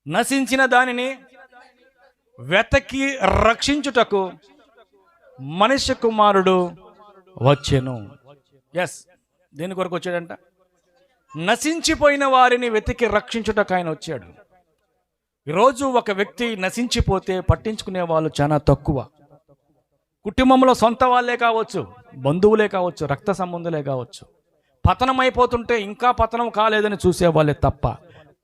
నశించిన దానిని వెతకి రక్షించుటకు మనిషి కుమారుడు వచ్చెను. ఎస్, దేని కొరకు వచ్చాడంట? నశించిపోయిన వారిని వెతికి రక్షించుటకు ఆయన వచ్చాడు. ఈరోజు ఒక వ్యక్తి నశించిపోతే పట్టించుకునే వాళ్ళు చాలా తక్కువ. కుటుంబంలో సొంత వాళ్ళే కావచ్చు, బంధువులే కావచ్చు, రక్త సంబంధులే కావచ్చు. పతనం అయిపోతుంటే ఇంకా పతనం కాలేదని చూసేవాళ్ళే తప్ప,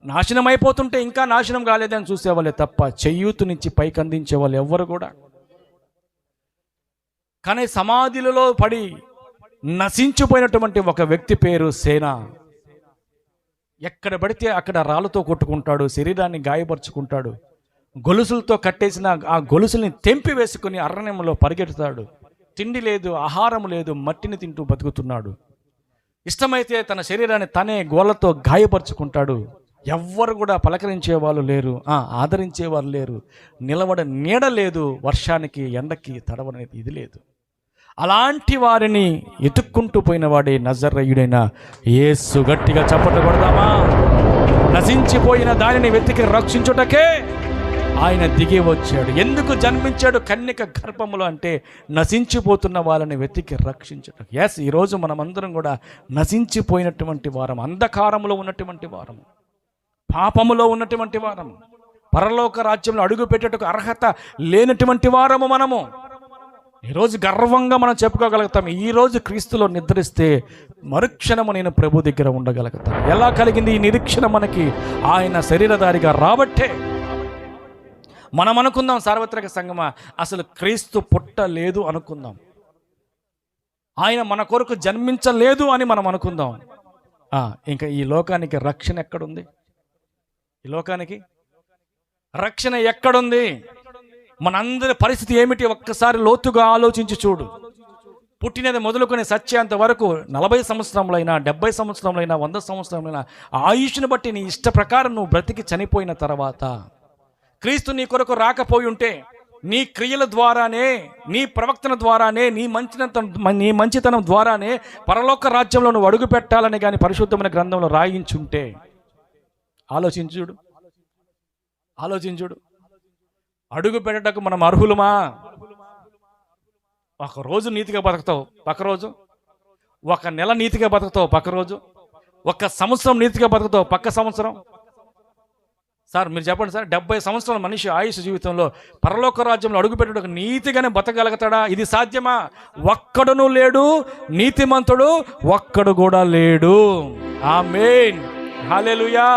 నాశనం అయిపోతుంటే ఇంకా నాశనం కాలేదని చూసేవాళ్ళే తప్ప, చెయ్యూతు నుంచి పైకి అందించే వాళ్ళు ఎవ్వరు కూడా. కానీ సమాధిలో పడి నశించిపోయినటువంటి ఒక వ్యక్తి పేరు సేన. ఎక్కడ పడితే అక్కడ రాళ్ళతో కొట్టుకుంటాడు, శరీరాన్ని గాయపరుచుకుంటాడు, గొలుసులతో కట్టేసిన ఆ గొలుసుల్ని తెంపి వేసుకుని అరణ్యంలో పరిగెడతాడు. తిండి లేదు, ఆహారం లేదు, మట్టిని తింటూ బతుకుతున్నాడు. ఇష్టమైతే తన శరీరాన్ని తనే గోళ్ళతో గాయపరుచుకుంటాడు. ఎవ్వరు కూడా పలకరించే వాళ్ళు లేరు, ఆదరించేవారు లేరు, నిలబడ నీడ లేదు, వర్షానికి ఎండకి తడవనేది ఇది లేదు. అలాంటి వారిని ఎతుక్కుంటూ పోయిన వాడే నజరేయుడైన యేసు. గట్టిగా చప్పట్లు కొడదామా? నశించిపోయిన దానిని వెతికి రక్షించుటకే ఆయన దిగి వచ్చాడు. ఎందుకు జన్మించాడు కన్యక గర్భములో అంటే నశించిపోతున్న వాళ్ళని వెతికి రక్షించటం. ఎస్, ఈరోజు మనమందరం కూడా నశించిపోయినటువంటి వారం, అంధకారములో ఉన్నటువంటి వారము, పాపములో ఉన్నటువంటి వారము, పరలోక రాజ్యంలో అడుగు పెట్టేటకు అర్హత లేనటువంటి వారము మనము. ఈరోజు గర్వంగా మనం చెప్పుకోగలుగుతాం, ఈరోజు క్రీస్తులో నిద్రిస్తే మరుక్షణము నేను ప్రభు దగ్గర ఉండగలుగుతాను. ఎలా కలిగింది ఈ నిరీక్షణ మనకి? ఆయన శరీరధారిగా రాబట్టే. మనం అనుకుందాం సార్వత్రిక సంఘమా, అసలు క్రీస్తు పుట్టలేదు అనుకుందాం, ఆయన మన కొరకు జన్మించలేదు అని మనం అనుకుందాం. ఇంకా ఈ లోకానికి రక్షణ ఎక్కడుంది? ఈ లోకానికి రక్షణ ఎక్కడుంది? మనందరి పరిస్థితి ఏమిటి? ఒక్కసారి లోతుగా ఆలోచించి చూడు. పుట్టినది మొదలుకొని సత్యాంత వరకు 40 సంవత్సరములైనా, 70 సంవత్సరములైనా, 100 సంవత్సరములైనా ఆయుష్ను బట్టి నీ ఇష్ట ప్రకారం నువ్వు బ్రతికి చనిపోయిన తర్వాత క్రీస్తు నీ కొరకు రాకపోయి ఉంటే, నీ క్రియల ద్వారానే, నీ ప్రవక్తన ద్వారానే, నీ మంచితనం ద్వారానే పరలోక రాజ్యంలో నువ్వు అడుగు పెట్టాలని కానీ పరిశుద్ధమైన గ్రంథంలో రాయించుంటే, ఆలోచించుడు. అడుగు పెట్టటకు మనం అర్హులమా? ఒక రోజు నీతిగా బతుకుతావు, పక్క రోజు. ఒక నెల నీతిగా బతుకుతావు, పక్క రోజు. ఒక సంవత్సరం నీతిగా బతుకుతావు, పక్క సంవత్సరం. సార్ మీరు చెప్పండి సార్, 70 సంవత్సరాల మనిషి ఆయుష్ జీవితంలో పరలోక రాజ్యంలో అడుగుపెట్టడానికి నీతిగానే బతకగలుగుతాడా? ఇది సాధ్యమా? ఒక్కడును లేడు, నీతిమంతుడు ఒక్కడు కూడా లేడు. ఆమేన్, హల్లెలూయా.